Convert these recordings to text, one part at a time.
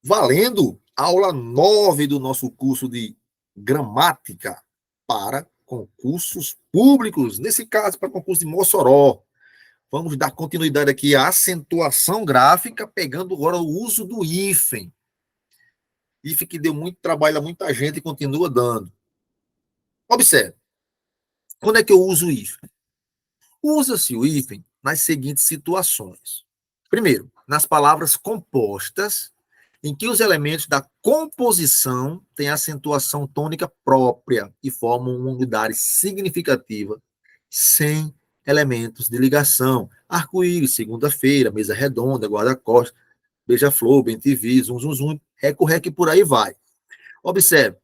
Valendo aula 9 do nosso curso de gramática para concursos públicos, nesse caso para concurso de Mossoró. Vamos dar continuidade aqui à acentuação gráfica, pegando agora o uso do hífen. Hífen que deu muito trabalho a muita gente e continua dando. Observe, quando é que eu uso o hífen? Usa-se o hífen nas seguintes situações. Primeiro, nas palavras compostas, em que os elementos da composição têm acentuação tônica própria e formam uma unidade significativa, sem elementos de ligação. Arco-íris, segunda-feira, mesa redonda, guarda-costas, beija-flor, bem-te-vi, zum, zum, zum, reco-reco e por aí vai. Observe,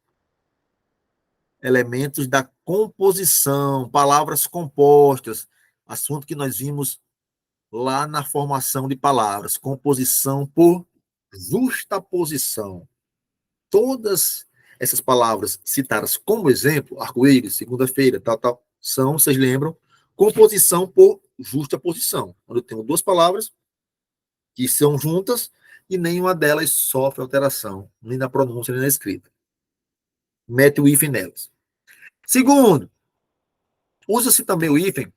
elementos da composição, palavras compostas, assunto que nós vimos lá na formação de palavras, composição por justaposição. Todas essas palavras citadas como exemplo, arco-íris, segunda-feira, tal, tal, são, vocês lembram, composição por justaposição. Quando eu tenho duas palavras que são juntas e nenhuma delas sofre alteração, nem na pronúncia, nem na escrita. Mete o hífen nelas. Segundo, usa-se também o hífen.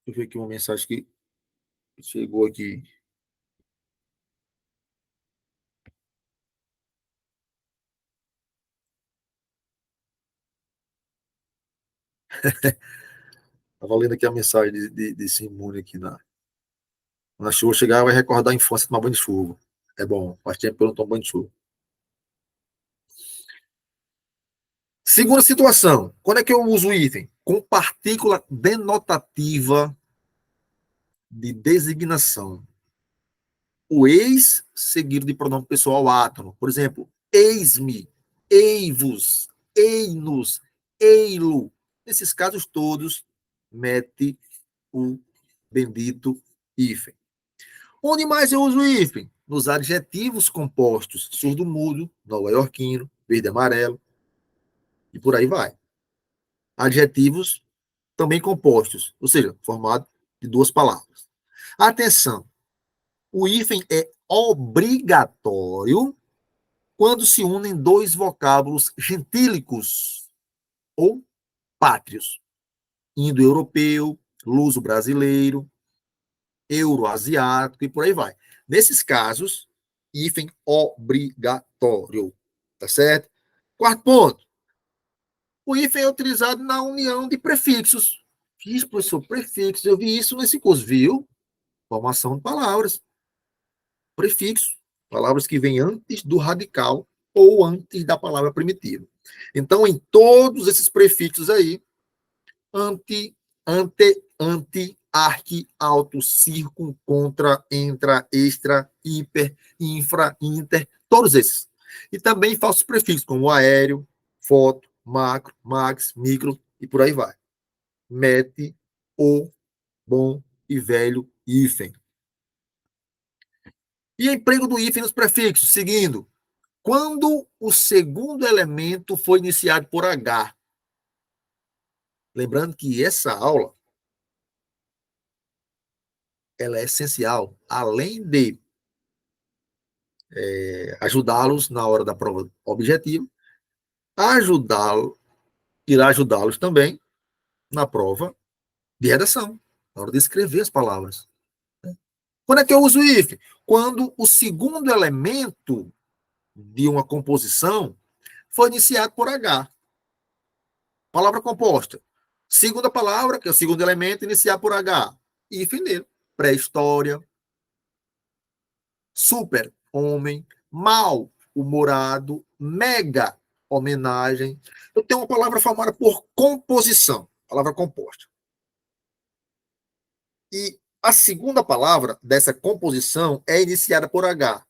Deixa eu ver aqui uma mensagem que chegou aqui. Estava lendo aqui a mensagem de Simone aqui na chuva. Chegar, vai recordar a infância de tomar banho de chuva. É bom, faz tempo que eu não tomo banho de chuva. Segunda situação, quando é que eu uso o item? Com partícula denotativa de designação. O eis seguido de pronome pessoal átono. Por exemplo, eis-me, ei-vos, ei-nos, ei-lo. Nesses casos todos, mete o bendito hífen. Onde mais eu uso o hífen? Nos adjetivos compostos, surdo-mudo, nova-iorquino, verde-amarelo, e por aí vai. Adjetivos também compostos, ou seja, formado de duas palavras. Atenção, o hífen é obrigatório quando se unem dois vocábulos gentílicos ou pátrios, indo-europeu, luso-brasileiro, euroasiático e por aí vai. Nesses casos, hífen obrigatório, tá certo? Quarto ponto, o hífen é utilizado na união de prefixos. Isso, professor, prefixos, eu vi isso nesse curso, viu? Formação de palavras. Prefixo, palavras que vêm antes do radical ou antes da palavra primitiva. Então, em todos esses prefixos aí, ante, arque, alto, circun, contra, entra, extra, hiper, infra, inter, todos esses. E também falsos prefixos, como aéreo, foto, macro, max, micro e por aí vai. Mete, o, bom e velho hífen. E emprego do hífen nos prefixos, seguindo. Quando o segundo elemento foi iniciado por H. Lembrando que essa aula ela é essencial, além de ajudá-los na hora da prova objetiva, irá ajudá-los também na prova de redação, na hora de escrever as palavras. Quando é que eu uso o if? Quando o segundo elemento de uma composição foi iniciado por H. Palavra composta. Segunda palavra, que é o segundo elemento, iniciado por H. If nele. Pré-história. Super, homem. Mal, humorado. Mega, homenagem. Eu tenho uma palavra formada por composição. Palavra composta. E a segunda palavra dessa composição é iniciada por H.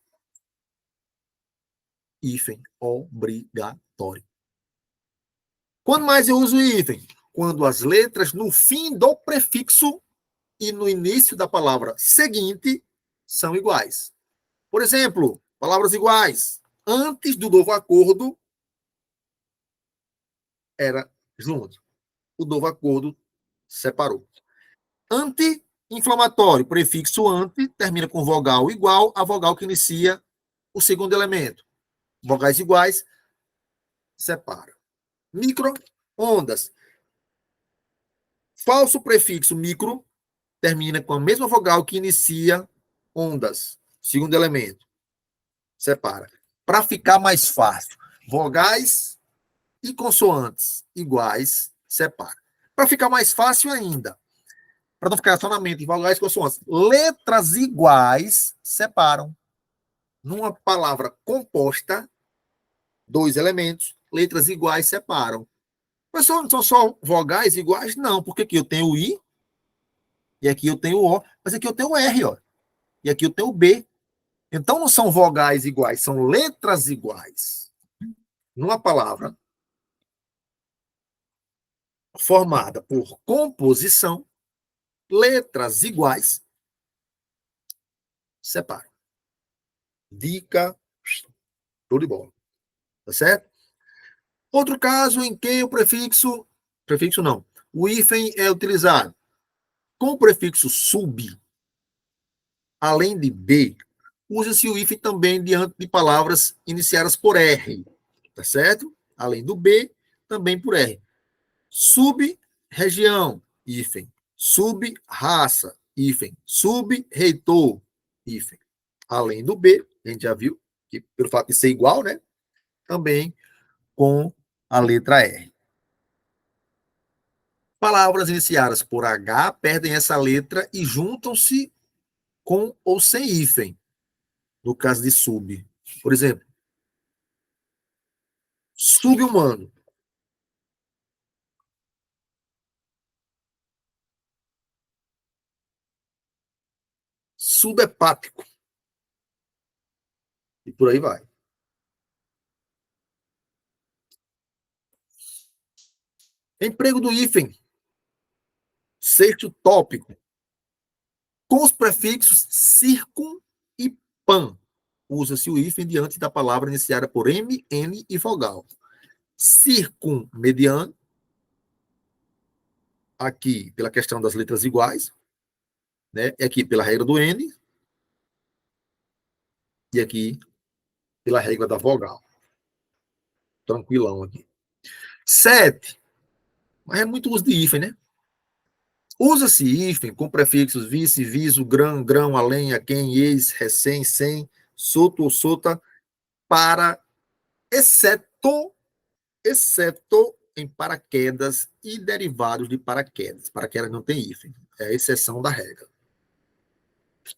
Hífen obrigatório. Quando mais eu uso o hífen? Quando as letras no fim do prefixo e no início da palavra seguinte são iguais. Por exemplo, palavras iguais. Antes do novo acordo, era junto. O novo acordo separou. Anti-inflamatório, prefixo anti, termina com vogal igual, a vogal que inicia o segundo elemento. Vogais iguais, separa. Micro-ondas. Falso prefixo micro termina com a mesma vogal que inicia ondas, segundo elemento. Separa. Para ficar mais fácil, vogais e consoantes iguais, separa. Para ficar mais fácil ainda, para não ficar só na mente, vogais e consoantes, letras iguais separam. Numa palavra composta, dois elementos, letras iguais separam. Mas são só vogais iguais? Não, porque aqui eu tenho o I, e aqui eu tenho o O, mas aqui eu tenho o R, ó, e aqui eu tenho o B. Então não são vogais iguais, são letras iguais. Numa palavra formada por composição, letras iguais separam. Dica, show de bola. Tá certo? Outro caso em que o prefixo não, o hífen é utilizado com o prefixo sub, além de B, usa-se o hífen também diante de palavras iniciadas por R, tá certo? Além do B, também por R. Sub-região, hífen. Sub-raça, hífen. Sub-reitor, hífen. Além do B, a gente já viu, que pelo fato de ser igual, né? Também com a letra R. Palavras iniciadas por H perdem essa letra e juntam-se com ou sem hífen, no caso de sub. Por exemplo, sub-humano. Subhepático. E por aí vai. Emprego do hífen. Sexto tópico. Com os prefixos circum e pan. Usa-se o hífen diante da palavra iniciada por M, N e vogal. Circunmediano, aqui pela questão das letras iguais, né? Aqui pela regra do N, e aqui pela regra da vogal. Tranquilão aqui. 7. Mas é muito uso de hífen, né? Usa-se hífen com prefixos vice, viso, grão, grão, além, a quem, ex, recém, sem, soto ou sota, para, exceto em paraquedas e derivados de paraquedas. Paraquedas não tem hífen, é a exceção da regra.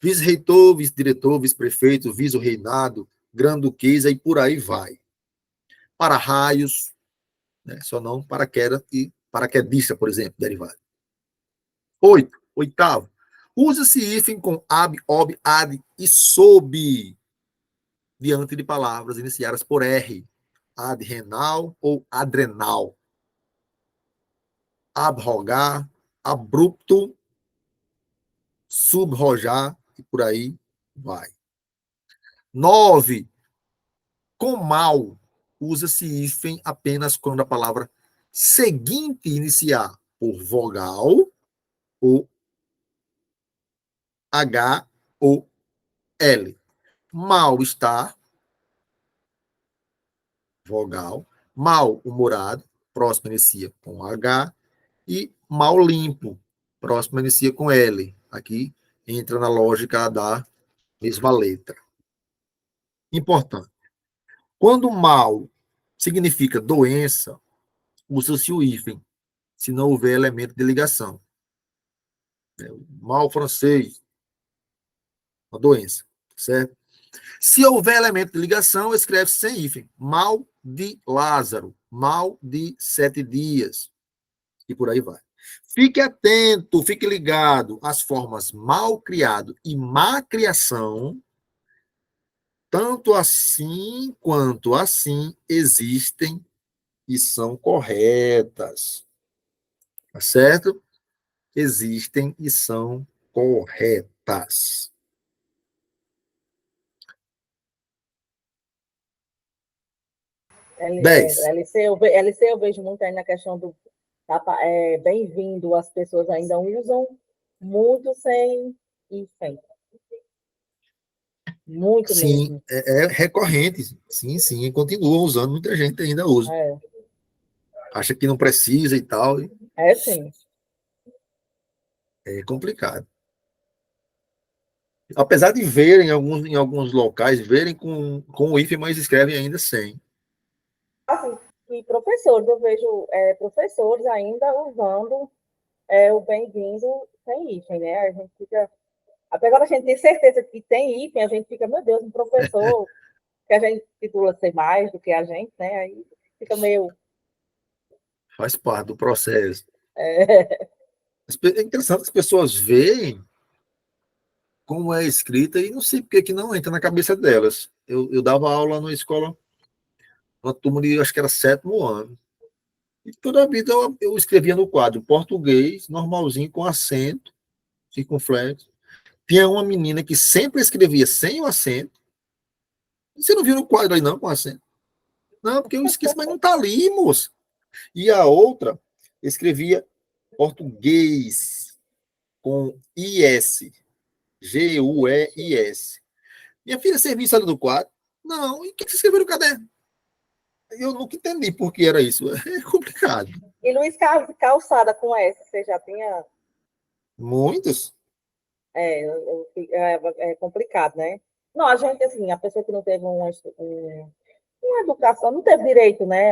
Vice-reitor, vice-diretor, vice-prefeito, vice-reinado, grã-duquesa e por aí vai. Para-raios, né? Só não paraquedas e paraquedista, por exemplo, derivado. 8. Oitavo. Usa-se hífen com ab, ob, ad e sob diante de palavras iniciadas por R. Adrenal ou adrenal. Abrogar, abrupto, subrojar e por aí vai. 9. Com mal, usa-se hífen apenas quando a palavra seguinte iniciar por vogal ou H ou L. Mal-estar, vogal. Mal-humorado, próximo inicia com H. E mal-limpo, próximo inicia com L. Aqui entra na lógica da mesma letra. Importante. Quando mal significa doença, usa-se o hífen, se não houver elemento de ligação. Mal francês, uma doença, certo? Se houver elemento de ligação, escreve-se sem hífen. Mal de Lázaro, mal de 7 dias, e por aí vai. Fique atento, fique ligado às formas mal criado e má criação, tanto assim quanto assim existem e são corretas. Tá certo? Existem e são corretas. 10. LC eu vejo muito aí na questão do bem-vindo, as pessoas ainda usam, Muito sem hífen. Muito Sim, mesmo. é recorrente. Sim, sim, continua usando, muita gente ainda usa. É, Acha que não precisa e tal. é sim. É complicado. Apesar de verem em alguns locais, verem com o hífen, mas escrevem ainda sem. Assim, e professores, eu vejo professores ainda usando o bem-vindo sem hífen, né? A gente fica. Até agora a gente tem certeza que tem hífen, a gente fica, meu Deus, um professor que a gente titula ser mais do que a gente, né? Aí fica meio. Faz parte do processo. É, É interessante que as pessoas veem como é escrita e não sei por que não entra na cabeça delas. Eu dava aula na escola, uma turma de, acho que era sétimo ano. E toda a vida eu escrevia no quadro português, normalzinho, com acento, circunflexo. Tinha uma menina que sempre escrevia sem o acento. Você não viu no quadro aí, não, com acento? Não, porque eu esqueço, mas não tá ali, moço. E a outra escrevia português com IS, Gueis. Minha filha, serviço ali do quadro? Não. E o que você escreveu no caderno? Eu nunca entendi por que era isso. É complicado. e Luiz Carlos Calçada com S, você já tinha. Muitos. É complicado, né? Não, a gente, assim, a pessoa que não teve uma educação, não teve direito, né?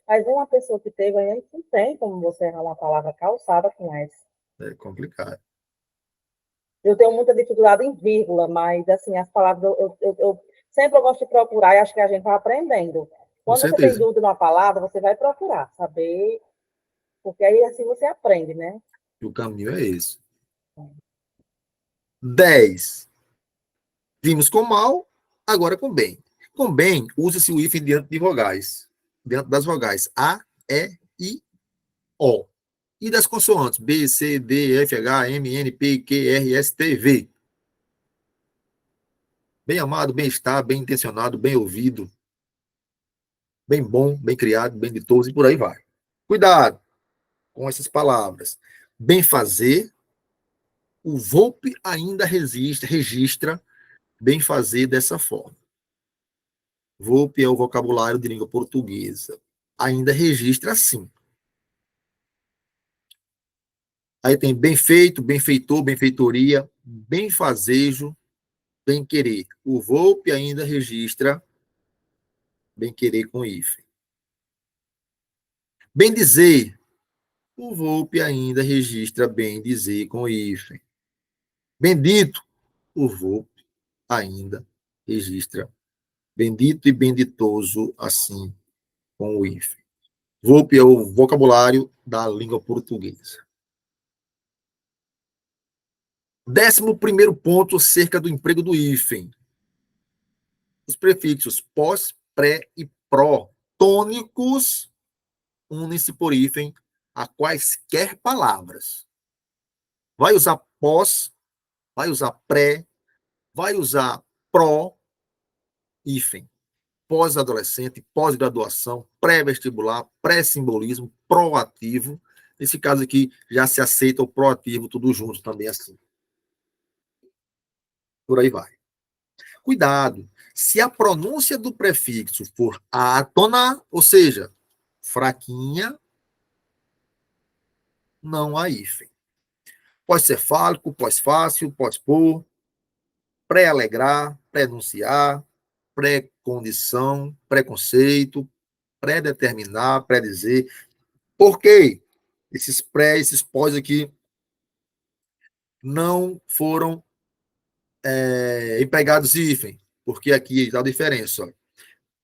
Mas uma pessoa que teve, a gente não tem como você errar uma palavra calçada com S. É complicado. Eu tenho muita dificuldade em vírgula, mas, assim, as palavras, eu sempre gosto de procurar e acho que a gente vai aprendendo. Com Quando você tem certeza. dúvida numa palavra, você vai procurar, saber, porque aí, assim, você aprende, né? O caminho é esse. 10. Vimos com mal, agora com bem. Com bem, usa-se o hífen diante de vogais. Diante das vogais A, E, I, O. E das consoantes B, C, D, F, H, M, N, P, Q, R, S, T, V. Bem amado, bem estar, bem intencionado, bem ouvido, bem bom, bem criado, bem ditoso e por aí vai. Cuidado com essas palavras. Bem fazer, o Volpe ainda registra bem fazer dessa forma. Volpe é o vocabulário de língua portuguesa. Ainda registra assim. Aí tem bem feito, benfeitor, benfeitoria, benfazejo, bem querer. O Volpe ainda registra bem querer com hífen. Bem dizer, o Volpe ainda registra bem dizer com hífen. Bendito, o Volpe ainda registra bendito e benditoso assim com o hífen. Volpe é o vocabulário da língua portuguesa. 11º ponto acerca do emprego do hífen. Os prefixos pós, pré e pró, tônicos, unem-se por hífen a quaisquer palavras. Vai usar pós, vai usar pré, vai usar pró, hífen. Pós-adolescente, pós-graduação, pré-vestibular, pré-simbolismo, proativo. Nesse caso aqui, já se aceita o proativo, tudo junto também assim. Por aí vai. Cuidado, se a pronúncia do prefixo for átona, ou seja, fraquinha, não há hífen. Pode ser fálico, pós-fácil, pós-por, pré-alegrar, pré-enunciar, pré-condição, preconceito, pré-determinar, pré-dizer. Por quê? Esses pré, esses pós aqui não foram empregados hífen, porque aqui está a diferença. Ó.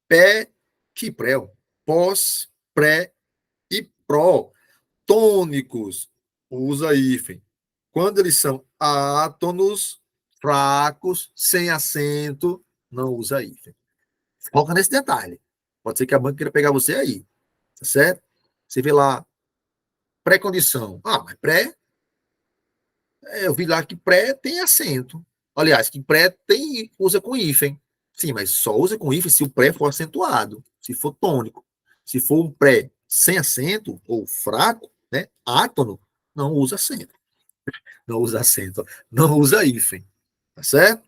Pé, que pré, pós, pré e pró. Tônicos, usa hífen. Quando eles são átonos, fracos, sem acento, não usa hífen. Foca nesse detalhe. Pode ser que a banca queira pegar você aí, tá certo? Você vê lá, pré-condição. Ah, mas pré, eu vi lá que pré tem acento. Aliás, que pré tem, usa com hífen. Sim, mas só usa com hífen se o pré for acentuado, se for tônico. Se for um pré sem acento ou fraco, né, átono, não usa acento. Não usa acento. Não usa hífen. Tá certo?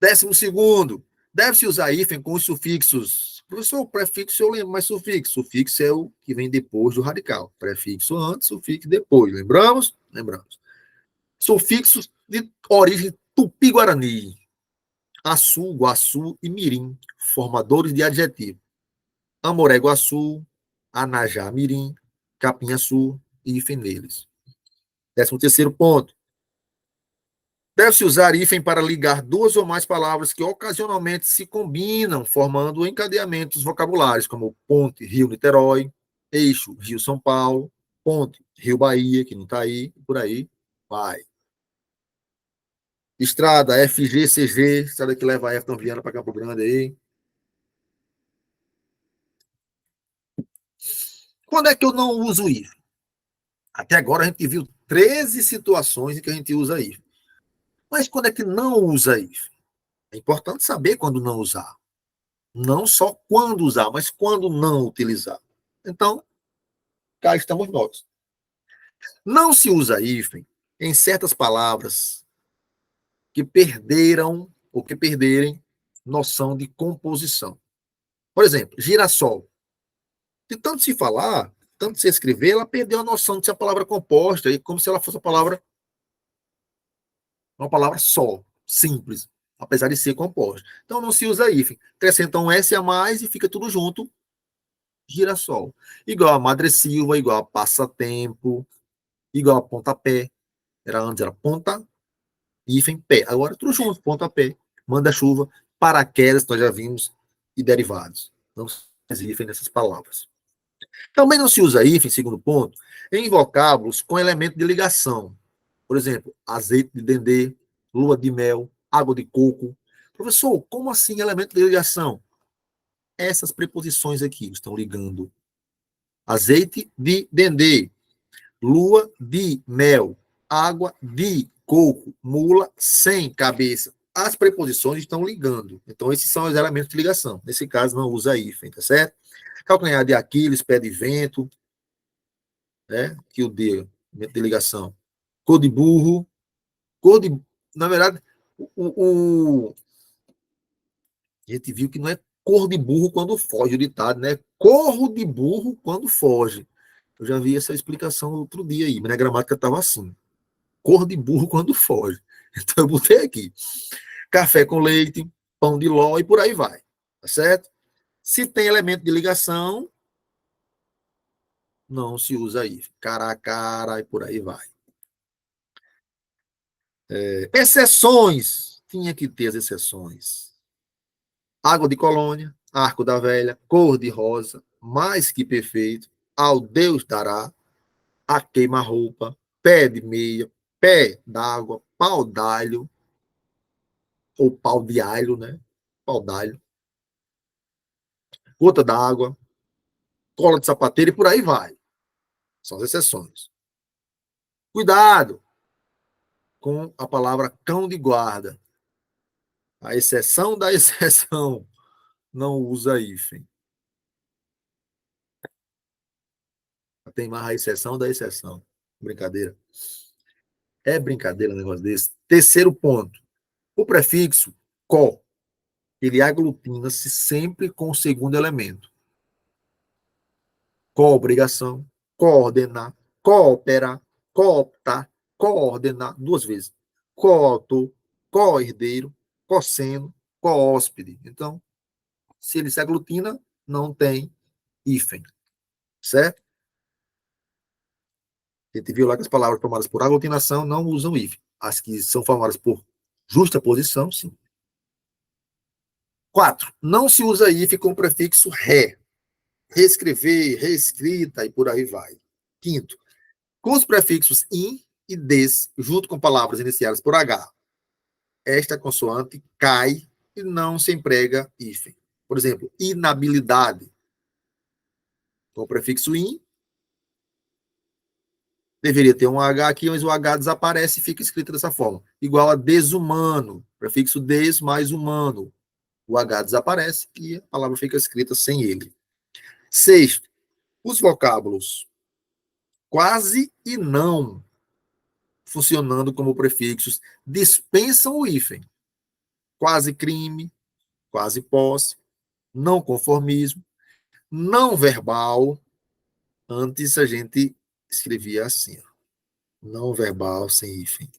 12º. Deve-se usar hífen com os sufixos. Professor, o prefixo eu lembro, mas sufixo. Sufixo é o que vem depois do radical. Prefixo antes, sufixo depois. Lembramos? Lembramos. Sufixos de origem tupi-guarani. Açu, Guaçu e Mirim, formadores de adjetivo. Amoré-Guaçu, Anajá-Mirim, Capinha-Sul e hífen neles. 13º ponto. Deve-se usar hífen para ligar duas ou mais palavras que ocasionalmente se combinam, formando encadeamentos vocabulares, como ponte, Rio-Niterói, eixo, Rio-São Paulo, ponte, Rio-Bahia, que não está aí, por aí vai. Estrada, FG, CG, estrada que leva a F. Viana para Campo Grande aí. Quando é que eu não uso hífen? Até agora a gente viu 13 situações em que a gente usa hífen. Mas quando é que não usa hífen? É importante saber quando não usar. Não só quando usar, mas quando não utilizar. Então, cá estamos nós. Não se usa hífen em certas palavras que perderam ou que perderem noção de composição. Por exemplo, girassol. De tanto se falar, tanto se escrever, ela perdeu a noção de ser a palavra composta, e como se ela fosse uma palavra só, simples, apesar de ser composta. Então não se usa hífen. Acrescenta um S a mais e fica tudo junto, girassol. Igual a madressilva, igual a passatempo, igual a pontapé. Antes era ponta, hífen, pé. Agora tudo junto, pontapé, manda-chuva, paraquedas, nós já vimos, e derivados. Não se usa hífen nessas palavras. Também não se usa hífen, segundo ponto, em vocábulos com elemento de ligação. Por exemplo, azeite de dendê, lua de mel, água de coco. Professor, como assim elemento de ligação? Essas preposições aqui estão ligando azeite de dendê, lua de mel, água de coco, mula sem cabeça. As preposições estão ligando. Então, esses são os elementos de ligação. Nesse caso, não usa hífen, tá certo? Calcanhar de Aquiles, pé de vento, né? Que o D, de ligação. Cor de burro, cor de. Na verdade, a gente viu que não é cor de burro quando foge o ditado, né? Corro de burro quando foge. Eu já vi essa explicação outro dia aí, mas na gramática estava assim. Cor de burro quando foge. Então eu botei aqui. Café com leite, pão de ló e por aí vai. Tá certo? Se tem elemento de ligação, não se usa aí. Cara a cara e por aí vai. Exceções. Tinha que ter as exceções. Água de colônia, arco da velha, cor de rosa, mais que perfeito, ao Deus dará, a queima-roupa, pé de meia, pé d'água, pau d'alho, ou pau de alho, né? Pau d'alho, gota d'água, cola de sapateiro e por aí vai. São as exceções. Cuidado com a palavra cão de guarda. A exceção da exceção não usa hífen. Tem mais a exceção da exceção. Brincadeira. É brincadeira um negócio desse. Terceiro ponto. O prefixo co, ele aglutina-se sempre com o segundo elemento. Co-obrigação, coordenar, cooperar, cooptar, coordenar, duas vezes. Co-autor, co-herdeiro, cosseno, co-hóspede. Então, se ele se aglutina, não tem hífen. Certo? A gente viu lá que as palavras formadas por aglutinação não usam hífen. As que são formadas por justa posição, sim. 4. Não se usa hífen com o prefixo ré. Reescrever, reescrita e por aí vai. 5. Com os prefixos in e des, junto com palavras iniciadas por H, esta consoante cai e não se emprega hífen. Por exemplo, inabilidade. Com o prefixo in, deveria ter um H aqui, mas o H desaparece e fica escrito dessa forma. Igual a desumano. Prefixo des mais humano. O H desaparece e a palavra fica escrita sem ele. 6. Os vocábulos quase e não funcionando como prefixos dispensam o hífen. Quase crime, quase posse, não conformismo, não verbal. Antes a gente escrevia assim, ó, não verbal sem hífen.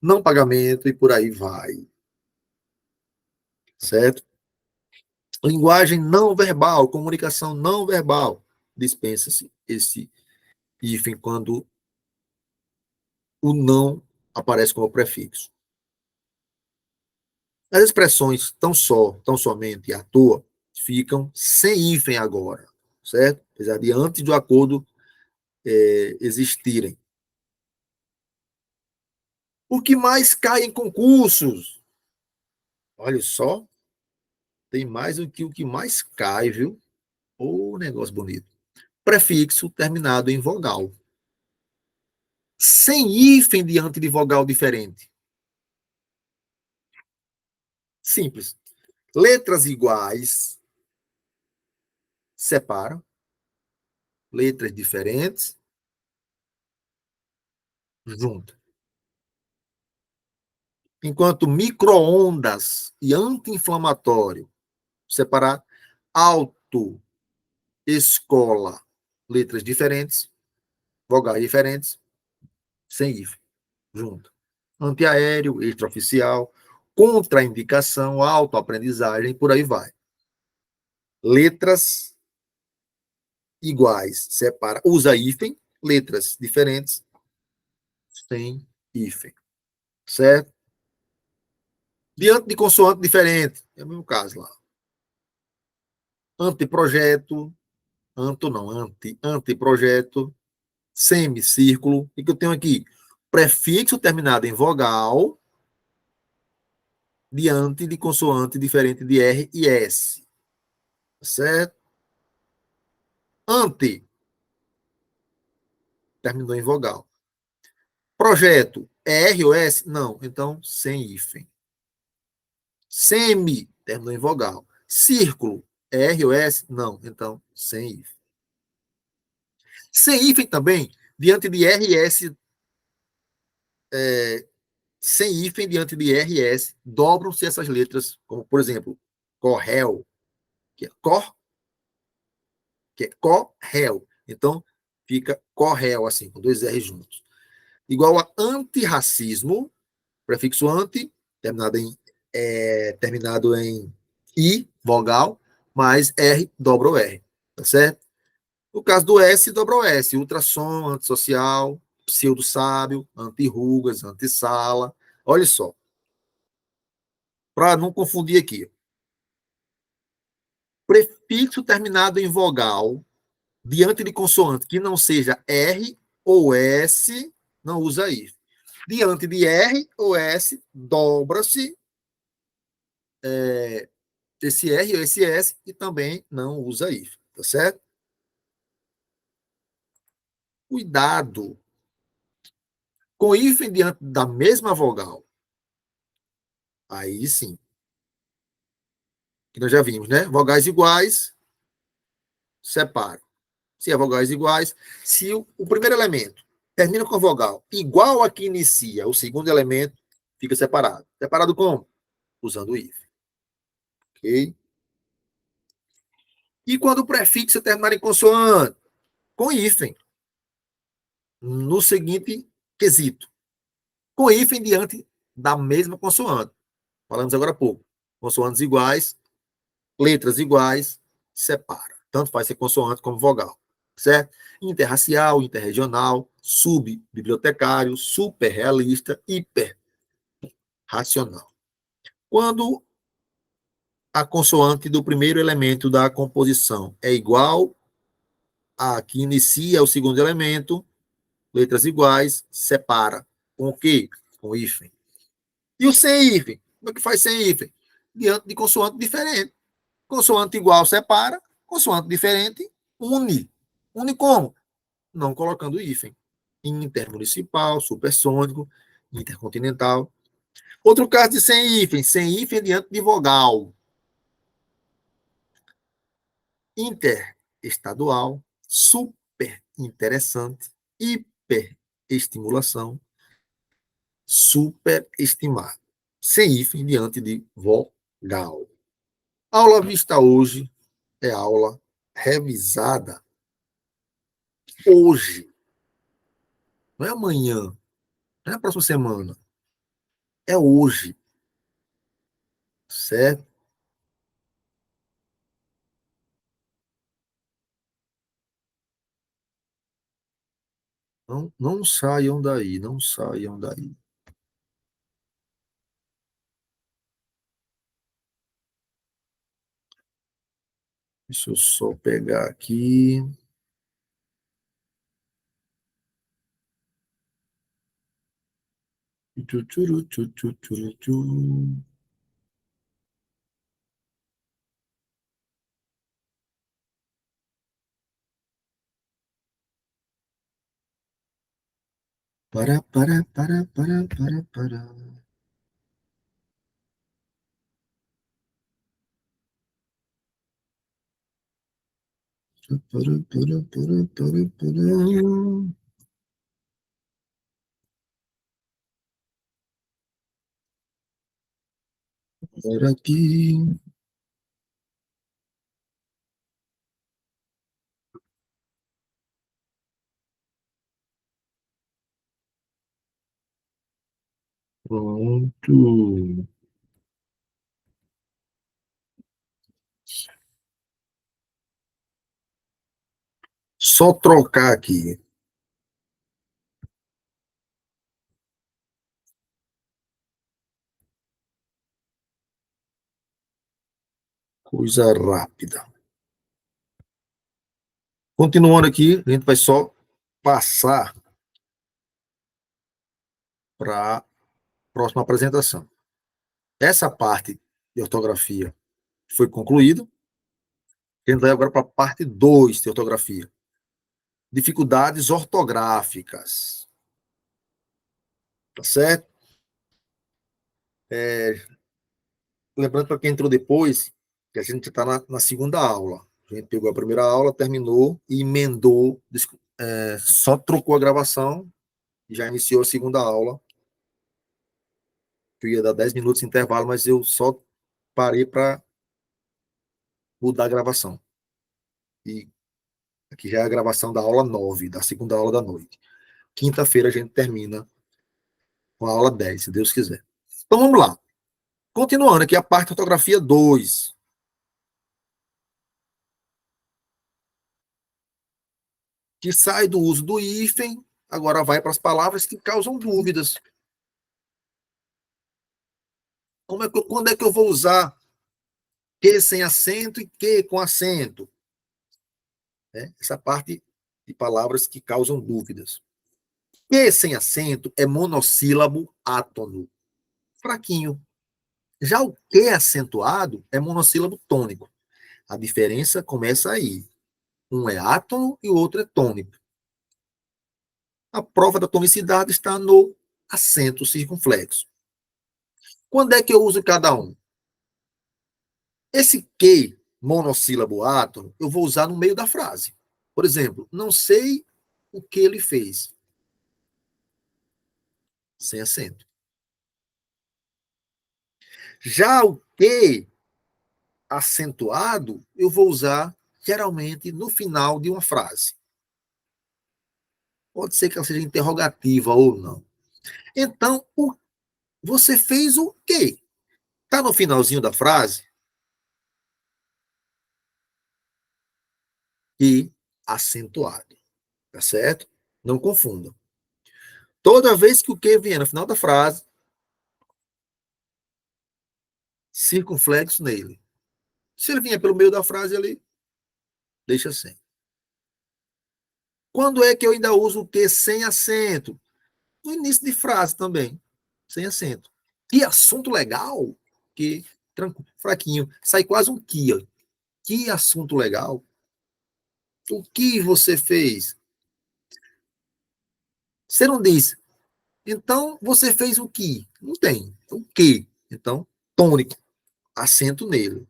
Não pagamento e por aí vai. Certo? Linguagem não verbal, comunicação não verbal. Dispensa-se esse hífen quando o não aparece como prefixo. As expressões tão somente, à toa, ficam sem hífen agora, certo? Apesar de antes do acordo existirem. O que mais cai em concursos? Olha só, tem mais do que o que mais cai, viu? Ô, negócio bonito. Prefixo terminado em vogal. Sem hífen diante de vogal diferente. Simples. Letras iguais separam. Letras diferentes juntam. Enquanto micro-ondas e anti-inflamatório separar. Auto, escola, letras diferentes, vogais diferentes, sem hífen, junto. Antiaéreo, extraoficial, contraindicação, autoaprendizagem, por aí vai. Letras iguais, separa, usa hífen, letras diferentes, sem hífen, certo? Diante de consoante diferente, é o mesmo caso lá. Anteprojeto, anteprojeto, semicírculo, o que eu tenho aqui? Prefixo terminado em vogal, diante de consoante diferente de R e S, certo? Ante, terminou em vogal. Projeto, é R ou S? Não, então sem hífen. Semi, terminou em vogal. Círculo, é R ou S? Não, então sem hífen. Sem hífen também, diante de R e S, sem hífen diante de R e S, dobram-se essas letras, como, por exemplo, corréu, que é cor, que é corréu. Então, fica corréu, assim, com dois R juntos. Igual a antirracismo, prefixo anti, terminado em I, vogal, mais R, dobra o R, tá certo? No caso do S, dobra o S, ultrassom, antissocial, pseudo-sábio, anti-rugas, anti-sala. Olha só, para não confundir aqui. Prefixo terminado em vogal, diante de consoante que não seja R ou S, não usa I. Diante de R ou S, dobra-se esse R ou esse S e também não usa I. Tá certo? Cuidado com hífen diante da mesma vogal. Aí sim. Que nós já vimos, né? Vogais iguais, separo. Se é vogais iguais, se o primeiro elemento termina com vogal igual a que inicia o segundo elemento, fica separado. Separado como? Usando o hífen. Ok? E quando o prefixo terminar em consoante? Com hífen. No seguinte quesito. Com hífen diante da mesma consoante. Falamos agora há pouco. Consoantes iguais, letras iguais, separa. Tanto faz ser consoante como vogal. Certo? Interracial, interregional, subbibliotecário, superrealista, hiperracional. Quando a consoante do primeiro elemento da composição é igual a que inicia o segundo elemento, letras iguais, separa. Com o quê? Com hífen. E o sem hífen? Como é que faz sem hífen? Diante de consoante diferente. Consoante igual separa, consoante diferente une. Une como? Não colocando hífen. Intermunicipal, supersônico, intercontinental. Outro caso de sem hífen diante de vogal. Interestadual, super interessante, hiperestimulação, superestimado. Sem hífen diante de vogal. Aula vista hoje é aula revisada hoje. Não é amanhã, não é a próxima semana. É hoje. Certo? Não, não saiam daí, não saiam daí. Deixa eu só pegar aqui. Para. Para aqui. Pronto. Só trocar aqui. Coisa rápida. Continuando aqui, a gente vai só passar para a próxima apresentação. Essa parte de ortografia foi concluída. A gente vai agora para a parte 2 de ortografia. Dificuldades ortográficas. Tá certo? Lembrando para quem entrou depois, que a gente está na segunda aula. A gente pegou a primeira aula, terminou e emendou, só trocou a gravação e já iniciou a segunda aula. Eu ia dar 10 minutos de intervalo, mas eu só parei para mudar a gravação. E aqui já é a gravação da aula 9, da segunda aula da noite. Quinta-feira a gente termina com a aula 10, se Deus quiser. Então vamos lá. Continuando aqui a parte de ortografia 2. Que sai do uso do hífen, agora vai para as palavras que causam dúvidas. Quando é que eu vou usar que sem acento e que com acento? Essa parte de palavras que causam dúvidas. Que sem acento é monossílabo átono, fraquinho. Já o que acentuado é monossílabo tônico. A diferença começa aí. Um é átono e o outro é tônico. A prova da tonicidade está no acento circunflexo. Quando é que eu uso cada um? Esse que, monossílabo átono, eu vou usar no meio da frase. Por exemplo, não sei o que ele fez. Sem acento. Já o que acentuado, eu vou usar geralmente no final de uma frase. Pode ser que ela seja interrogativa ou não. Então, você fez o quê? Está no finalzinho da frase? E acentuado. Tá certo? Não confundam. Toda vez que o que vier no final da frase, circunflexo nele. Se ele vier pelo meio da frase ali, deixa sem. Quando é que eu ainda uso o que sem acento? No início de frase também, sem acento. Que assunto legal, que tranquilo, fraquinho, sai quase um que. Que assunto legal. O que você fez? Você não diz. Então, você fez o que? Não tem. O que? Então, tônico, acento nele.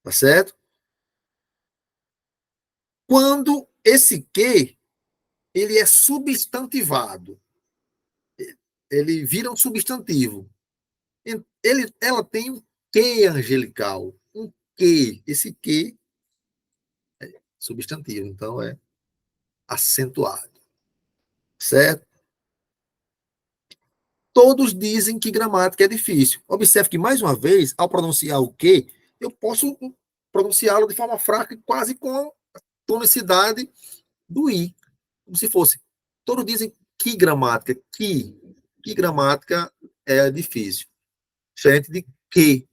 Tá certo? Quando esse que, ele é substantivado. ele vira um substantivo. Ela tem um que angelical. Um que. Esse que é substantivo, então é acentuado. Certo? Todos dizem que gramática é difícil. Observe que, mais uma vez, ao pronunciar o que, eu posso pronunciá-lo de forma fraca, quase com a tonicidade do i, como se fosse. Todos dizem que gramática é difícil. Diferente de que,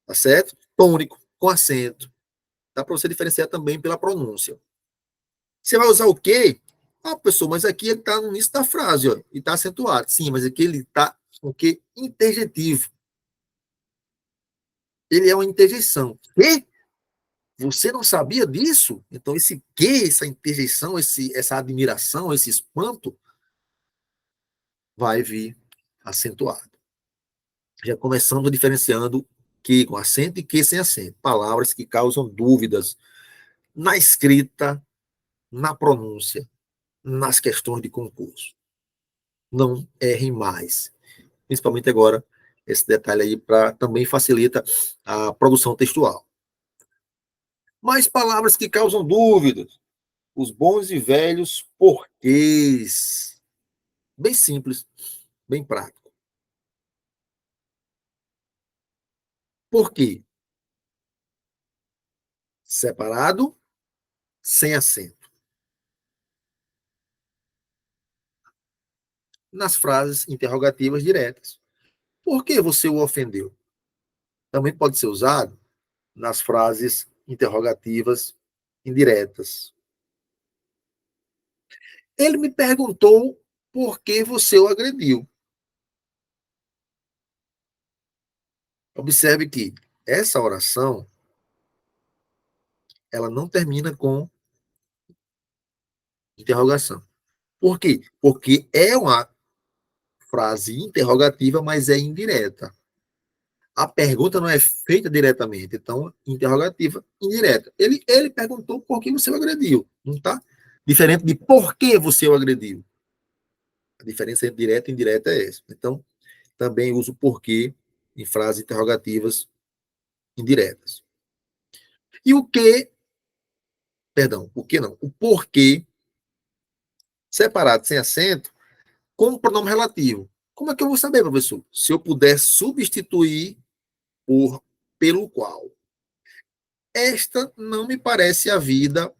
tá certo? Tônico, com acento. Dá para você diferenciar também pela pronúncia. Você vai usar o que? Ah, pessoal, mas aqui ele está no início da frase, ó, e está acentuado. Sim, mas aqui ele está com o que? Interjetivo. Ele é uma interjeição. E você não sabia disso? Então, esse que, essa interjeição, essa admiração, esse espanto, vai vir acentuado. Já começando diferenciando que com acento e que sem acento. Palavras que causam dúvidas na escrita, na pronúncia, nas questões de concurso. Não errem mais. Principalmente agora, esse detalhe aí também facilita a produção textual. Mais palavras que causam dúvidas. Os bons e velhos porquês. Bem simples, bem prático. Por quê? Separado, sem acento. Nas frases interrogativas diretas. Por que você o ofendeu? Também pode ser usado nas frases interrogativas indiretas. Ele me perguntou por que você o agrediu. Observe que essa oração ela não termina com interrogação. Por quê? Porque é uma frase interrogativa, mas é indireta. A pergunta não é feita diretamente, então, interrogativa indireta. Ele perguntou por que você o agrediu, não tá? Diferente de por que você o agrediu. A diferença entre direta e indireta é essa. Então, também uso porquê em frases interrogativas indiretas. E o que, perdão, o que não, o porquê, separado sem acento, com pronome relativo. Como é que eu vou saber, professor? Se eu puder substituir por pelo qual. Esta não me parece a vida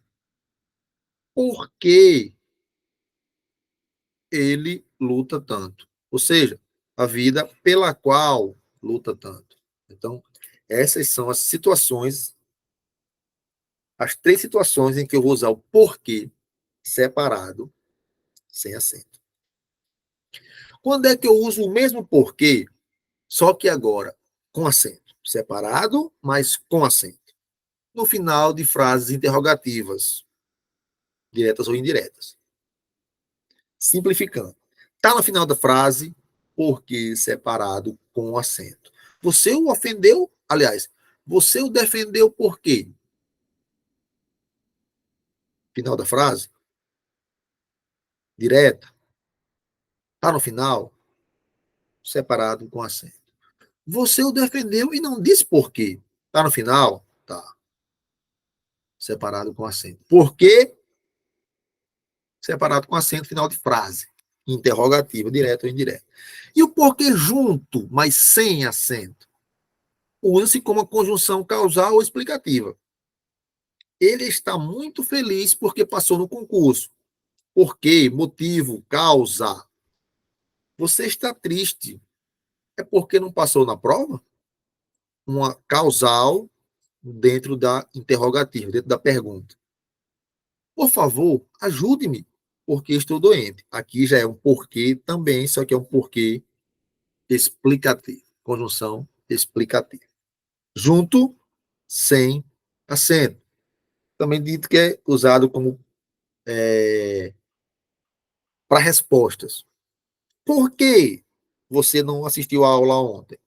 porque ele luta tanto. Ou seja, a vida pela qual luta tanto. Então, essas são as situações, as três situações em que eu vou usar o porquê separado, sem acento. Quando é que eu uso o mesmo porquê, só que agora com acento? Separado, mas com acento. No final de frases interrogativas, diretas ou indiretas. Simplificando. Está no final da frase, porque separado com acento. Você o ofendeu, aliás, você o defendeu por quê? Final da frase, direta. Está no final, separado com acento. Você o defendeu e não disse por quê. Está no final? Tá. Separado com acento. Por quê? Separado com acento, final de frase. Interrogativa, direta ou indireta. E o porquê junto, mas sem acento? Usa-se como uma conjunção causal ou explicativa. Ele está muito feliz porque passou no concurso. Por quê? Motivo, causa. Você está triste. É porque não passou na prova? Uma causal dentro da interrogativa, dentro da pergunta. Por favor, ajude-me, porque estou doente. Aqui já é um porquê também, só que é um porquê explicativo. Conjunção explicativa. Junto, sem acento. Também dito que é usado como para respostas. Por que você não assistiu a aula ontem?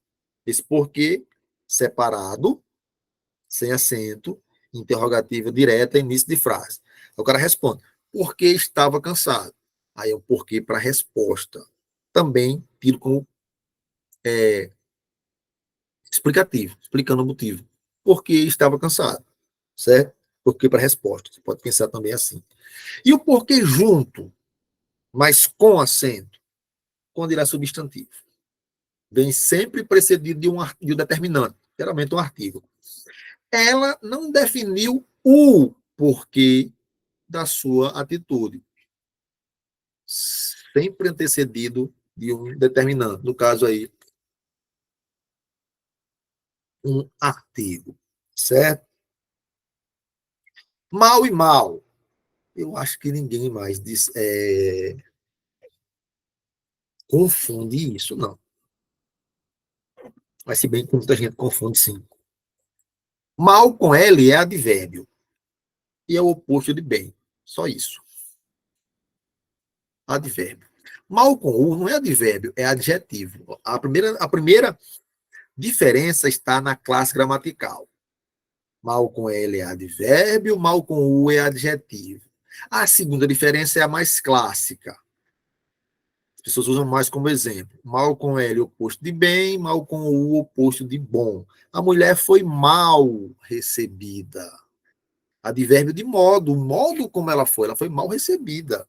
Esse porquê separado, sem acento, interrogativa direta, início de frase. O cara responde, porque estava cansado. Aí é o porquê para resposta. também tido como explicativo, explicando o motivo. Porque estava cansado, certo? Porque para resposta. Você pode pensar também assim. E o porquê junto, mas com acento, quando ele é substantivo? Vem sempre precedido de um determinante, geralmente um artigo. Ela não definiu o porquê da sua atitude, sempre antecedido de um determinante. No caso aí, um artigo, certo? Mal e mal. Eu acho que ninguém mais confunde isso, não. Mas se bem que muita gente confunde, sim. Mal com L é advérbio e é o oposto de bem. Só isso. Advérbio. Mal com U não é advérbio, é adjetivo. A primeira diferença está na classe gramatical. Mal com L é advérbio, mal com U é adjetivo. A segunda diferença é a mais clássica. As pessoas usam mais como exemplo. Mal com L, oposto de bem, mal com U, oposto de bom. A mulher foi mal recebida. Advérbio de modo, o modo como ela foi mal recebida.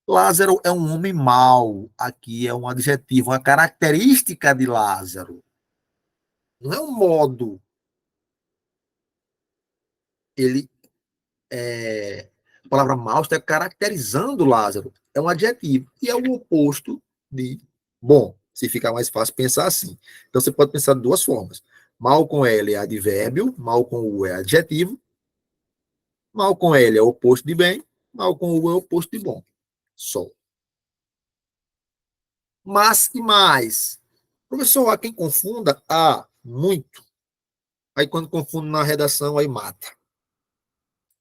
Lázaro é um homem mau. Aqui é um adjetivo, uma característica de Lázaro. Não é um modo. Ele a palavra mau está caracterizando Lázaro. É um adjetivo. E é o oposto de bom. Se ficar mais fácil pensar assim. Então você pode pensar de duas formas. Mal com L é advérbio, mal com U é adjetivo, mal com L é o oposto de bem, mal com U é o oposto de bom. Só. Mas e mais? Professor, há quem confunda? Muito. Aí quando confunde na redação, aí mata.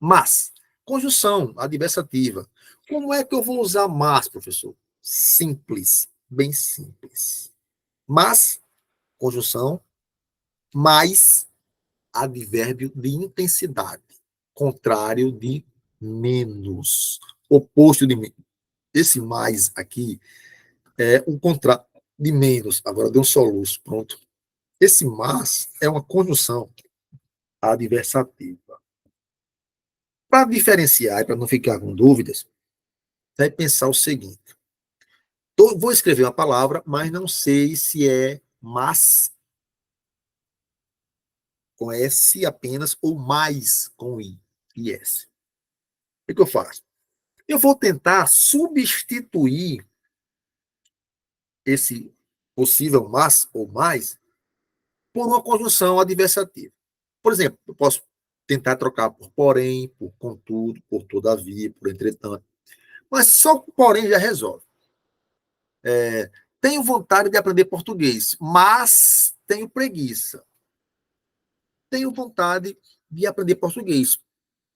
Mas, conjunção adversativa. Como é que eu vou usar mas, professor? Simples, bem simples. Mas, conjunção, mais advérbio de intensidade, contrário de menos, oposto de menos. Esse mais aqui é o contrário de menos. Agora deu um soluço, pronto. Esse mas é uma conjunção adversativa. Para diferenciar e para não ficar com dúvidas, vai pensar o seguinte: vou escrever uma palavra, mas não sei se é mas com S apenas ou mais com I e S. O que eu faço? Eu vou tentar substituir esse possível mas ou mais por uma conjunção adversativa. Por exemplo, eu posso tentar trocar por porém, por contudo, por todavia, por entretanto. Mas só o porém já resolve. Tenho vontade de aprender português, mas tenho preguiça. Tenho vontade de aprender português,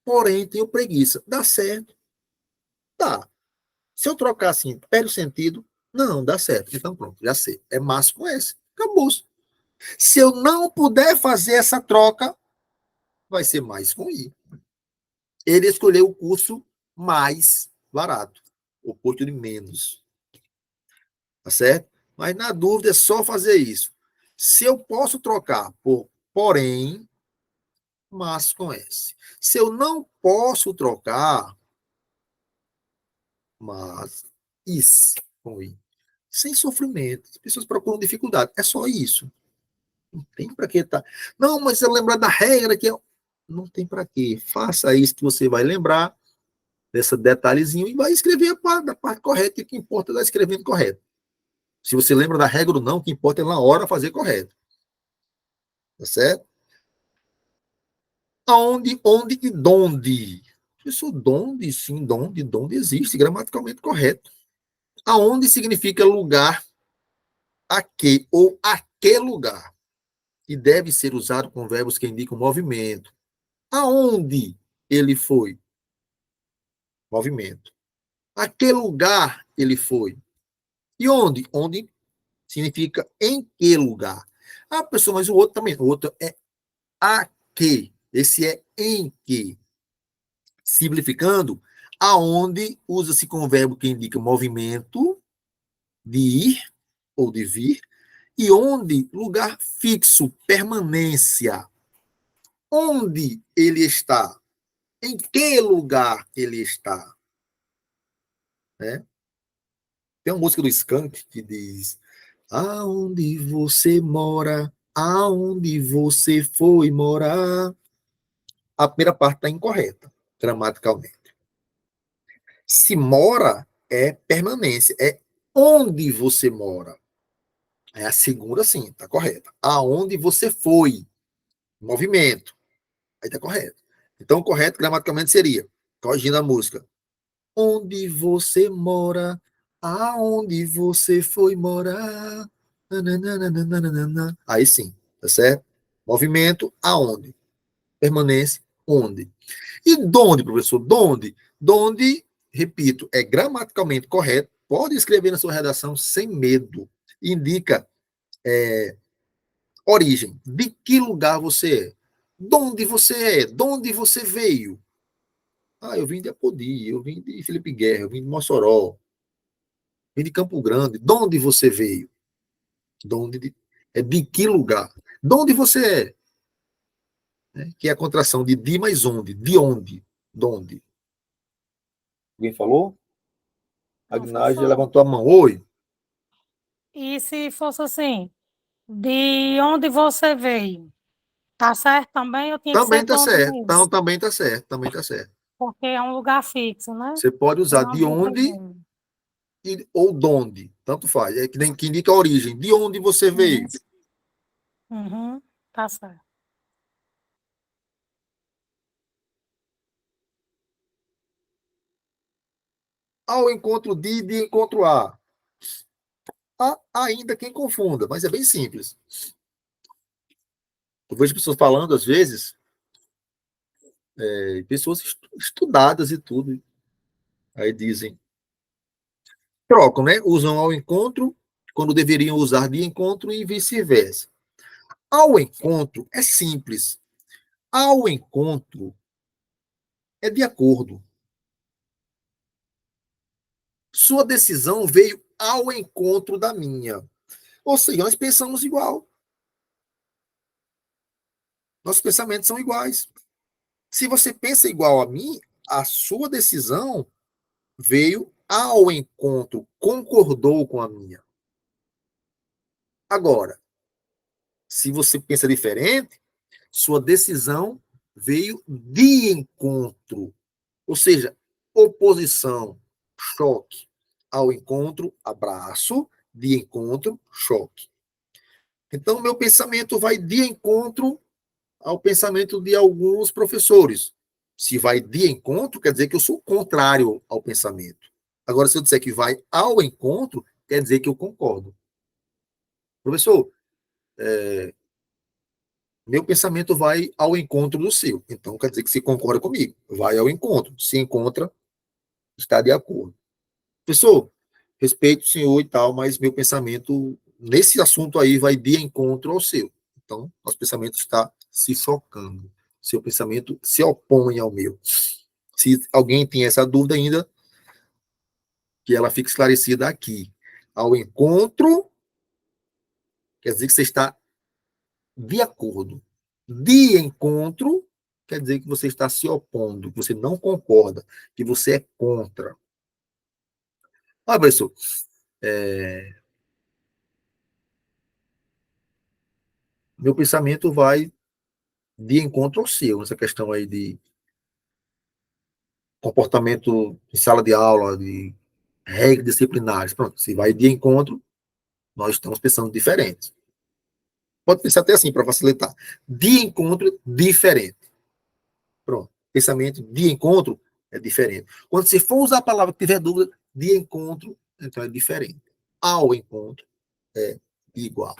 porém tenho preguiça. Dá certo? Dá. Se eu trocar assim, perde o sentido? Não, dá certo. Então pronto, já sei. É mas com S. Acabou. Se eu não puder fazer essa troca, vai ser mais com I. Ele escolheu o curso mais barato, o oposto de menos. Tá certo? Mas na dúvida é só fazer isso. Se eu posso trocar por porém, mas com S. Se eu não posso trocar, mas is com I. Sem sofrimento. As pessoas procuram dificuldade. É só isso. Não tem para que tá. Não, mas se eu lembrar da regra que não tem para quê. Faça isso que você vai lembrar desse detalhezinho e vai escrever a parte correta. E o que importa é estar escrevendo correto. Se você lembra da regra ou não, o que importa é na hora fazer correto. Tá certo? Aonde, onde e donde. Isso donde, sim, donde existe, gramaticalmente correto. Aonde significa lugar, a que ou a que lugar. E deve ser usado com verbos que indicam movimento. Aonde ele foi? Movimento. A que lugar ele foi? E onde? Onde significa em que lugar. Ah, pessoal, mas o outro também. O outro é a que. Esse é em que. Simplificando, aonde usa-se com o verbo que indica movimento de ir ou de vir, e onde, lugar fixo, permanência. Onde ele está? Em que lugar ele está? Né? Tem uma música do Skank que diz: aonde você mora, aonde você foi morar. A primeira parte está incorreta, gramaticalmente. Se mora é permanência, é onde você mora. É a segunda, sim, está correta. Aonde você foi, movimento. Aí está correto. Então, o correto gramaticalmente seria, corrigindo a música: onde você mora, aonde você foi morar. Nananana. Aí sim, tá certo? Movimento, aonde? Permanece, onde? E donde, professor? Donde? Donde, repito, é gramaticalmente correto. Pode escrever na sua redação sem medo. Indica origem. De que lugar você é? Donde você é? Donde você veio? Ah, eu vim de Apodi, eu vim de Felipe Guerra, eu vim de Mossoró, vim de Campo Grande. De onde você veio? É de que lugar? De onde você é? Né? Que é a contração de mais onde? De onde? De onde? Alguém falou? A Agnásia Professor, levantou a mão. Oi. e se fosse assim, de onde você veio? Tá certo também? Eu tinha que Também ser de está onde certo. mesmo? Então, também está certo. Também está certo. Porque é um lugar fixo, né? Você pode usar De de onde você onde veio. ou donde. Tanto faz. É que indica a origem. De onde você veio? Uhum, uhum, tá certo. Ao encontro de encontro a. Há ainda quem confunda, mas é bem simples. Eu vejo pessoas falando, às vezes, pessoas estudadas e tudo. Aí dizem, trocam, né? Usam ao encontro quando deveriam usar de encontro e vice-versa. Ao encontro é simples. Ao encontro é de acordo. Sua decisão veio ao encontro da minha. Ou seja, nós pensamos igual. Nossos pensamentos são iguais. Se você pensa igual a mim, a sua decisão veio ao encontro, concordou com a minha. Agora, se você pensa diferente, sua decisão veio de encontro. Ou seja, oposição, choque. Ao encontro, abraço. De encontro, choque. Então, meu pensamento vai de encontro ao pensamento de alguns professores. Se vai de encontro, quer dizer que eu sou contrário ao pensamento. Agora, se eu disser que vai ao encontro, quer dizer que eu concordo. Professor, meu pensamento vai ao encontro do seu. Então, quer dizer que se concorda comigo. Vai ao encontro. Se encontra, está de acordo. Professor, respeito o senhor e tal, mas meu pensamento nesse assunto aí vai de encontro ao seu. Então, nosso pensamento está se chocando. Seu pensamento se opõe ao meu. Se alguém tem essa dúvida ainda, que ela fique esclarecida aqui. Ao encontro, quer dizer que você está de acordo. De encontro, quer dizer que você está se opondo, que você não concorda, que você é contra. Ah, professor, meu pensamento vai de encontro ao seu, nessa questão aí de comportamento em sala de aula, de regras disciplinares. Pronto, se vai de encontro, nós estamos pensando diferentes. Pode pensar até assim, para facilitar. De encontro, diferente. Pronto. Pensamento de encontro é diferente. Quando você for usar a palavra que tiver dúvida, de encontro, então é diferente. Ao encontro é igual.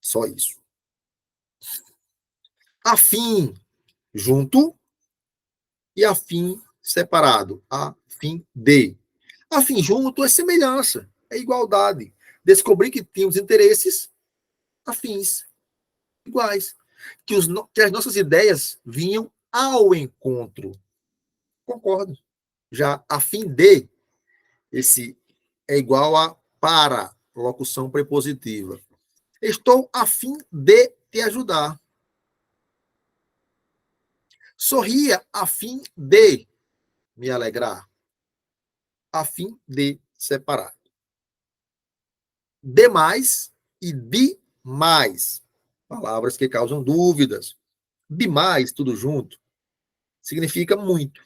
Só isso. Afim, junto, e afim, separado. Afim de. Afim junto é semelhança, é igualdade. Descobri que tínhamos interesses afins, iguais. Que as nossas ideias vinham ao encontro. Concordo. Já a fim de, esse é igual a para, locução prepositiva. Estou a fim de te ajudar. Sorria a fim de me alegrar. A fim de separar. Demais e de mais. Palavras que causam dúvidas. Demais, tudo junto, significa muito.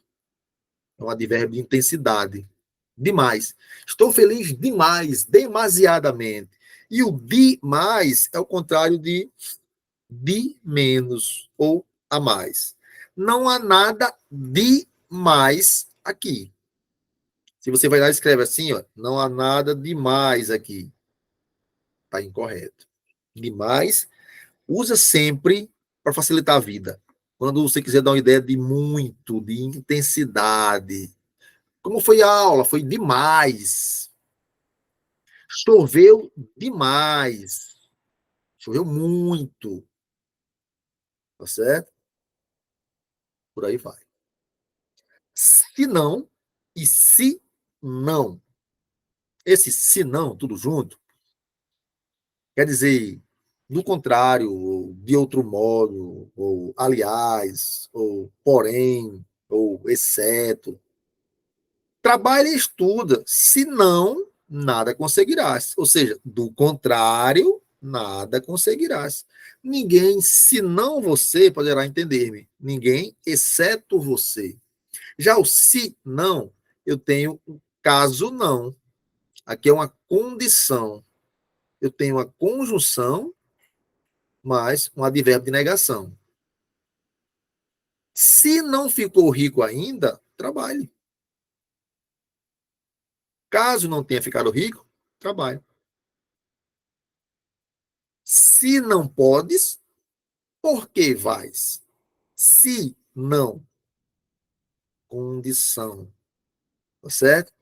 É um advérbio de intensidade. Demais. Estou feliz demais, demasiadamente. E o demais é o contrário de menos ou a mais. Não há nada de mais aqui. Se você vai lá e escreve assim, ó, não há nada de mais aqui. Está incorreto. Demais, usa sempre para facilitar a vida. Quando você quiser dar uma ideia de muito, de intensidade. Como foi a aula? Foi demais. Choveu demais. Choveu muito. Tá certo? Por aí vai. Se não e se não. Esse se não, tudo junto, quer dizer, do contrário, ou de outro modo, ou aliás, ou porém, ou exceto. Trabalha e estuda, senão nada conseguirás. Ou seja, do contrário, nada conseguirás. Ninguém, senão você, poderá entender-me. Ninguém, exceto você. Já o se não, eu tenho o caso não. Aqui é uma condição. Eu tenho uma conjunção mais um advérbio de negação. Se não ficou rico ainda, trabalhe. Caso não tenha ficado rico, trabalhe. Se não podes, por que vais? Se não, condição. Tá certo?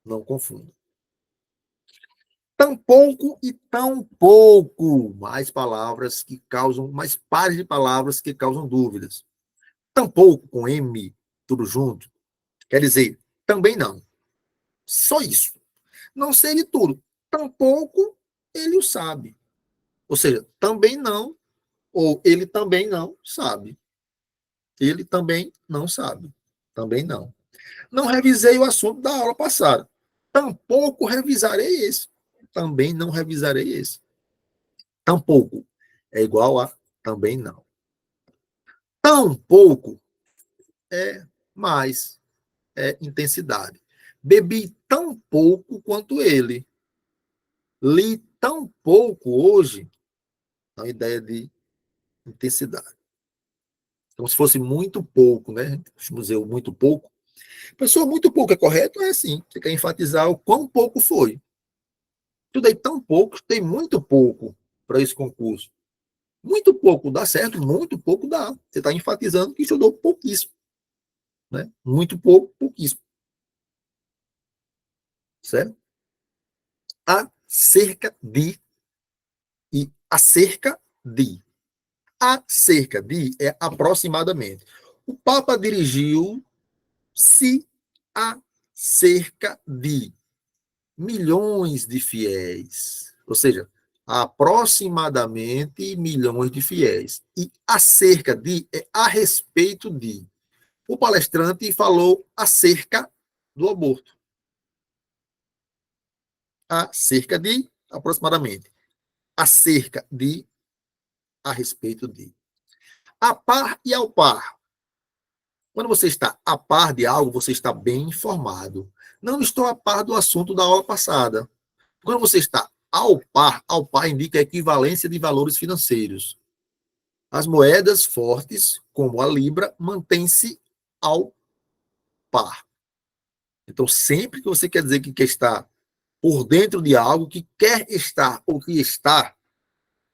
Não confunda. Tampouco e tão pouco. Mais palavras que causam, mais pares de palavras que causam dúvidas. Tampouco, com M, tudo junto, quer dizer, também não. Só isso. Não sei de tudo. Tampouco ele o sabe. Ou seja, também não, ou ele também não sabe. Ele também não sabe. Também não. Não revisei o assunto da aula passada. Tampouco revisarei esse. Também não revisarei esse. Tampouco é igual a também não. Tão pouco é mais, é intensidade. Bebi tão pouco quanto ele. Li tão pouco hoje. A ideia de intensidade. Como se fosse muito pouco, né? Museu muito pouco. Pessoa, muito pouco é correto? É sim. Você quer enfatizar o quão pouco foi. Estudei tão pouco, estudei muito pouco para esse concurso. Muito pouco dá certo, muito pouco dá. Você está enfatizando que estudou pouquíssimo. Né? Muito pouco, pouquíssimo. Certo? Acerca de e acerca de. Acerca de é aproximadamente. O Papa dirigiu-se a cerca de milhões de fiéis. Ou seja, aproximadamente milhões de fiéis. E acerca de é a respeito de. O palestrante falou acerca do aborto. Acerca de, aproximadamente. Acerca de, a respeito de. A par e ao par. Quando você está a par de algo, você está bem informado. Não estou a par do assunto da aula passada. Quando você está ao par indica a equivalência de valores financeiros. As moedas fortes, como a Libra, mantêm-se ao par. Então, sempre que você quer dizer que quer estar por dentro de algo, que quer estar ou que está,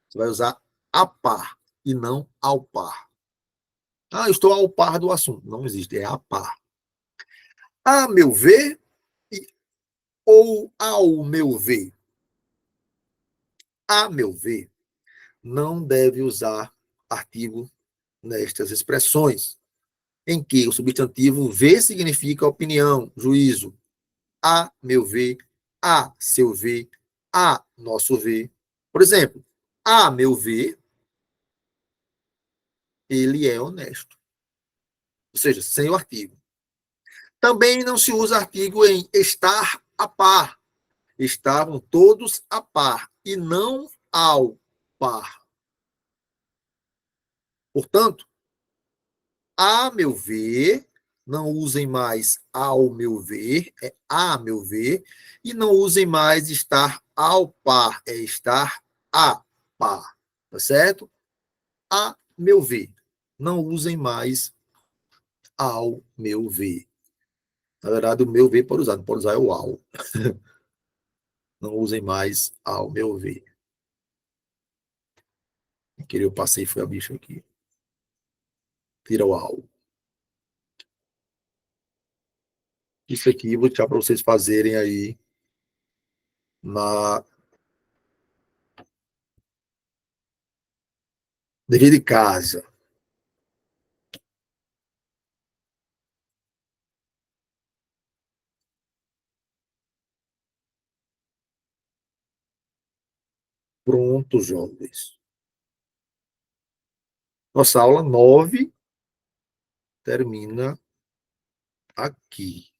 você vai usar a par e não ao par. Eu estou ao par do assunto. Não existe, é a par. A meu ver ou ao meu ver. A meu ver, não deve usar artigo nestas expressões, em que o substantivo ver significa opinião, juízo. A meu ver, a seu ver, a nosso ver. Por exemplo, a meu ver, ele é honesto. Ou seja, sem o artigo. Também não se usa artigo em estar a par. Estavam todos a par e não ao par. Portanto, a meu ver, não usem mais ao meu ver, é a meu ver, e não usem mais estar ao par, é estar a par, tá certo? A meu ver. Não usem mais ao meu ver. Na verdade, o meu ver pode usar, não pode usar é o ao. Não usem mais ao meu ver. Que eu passei foi a bicha aqui. Tira o ao. Isso aqui eu vou deixar para vocês fazerem aí na dever de casa. Pronto, jovens. Nossa aula 9 termina aqui.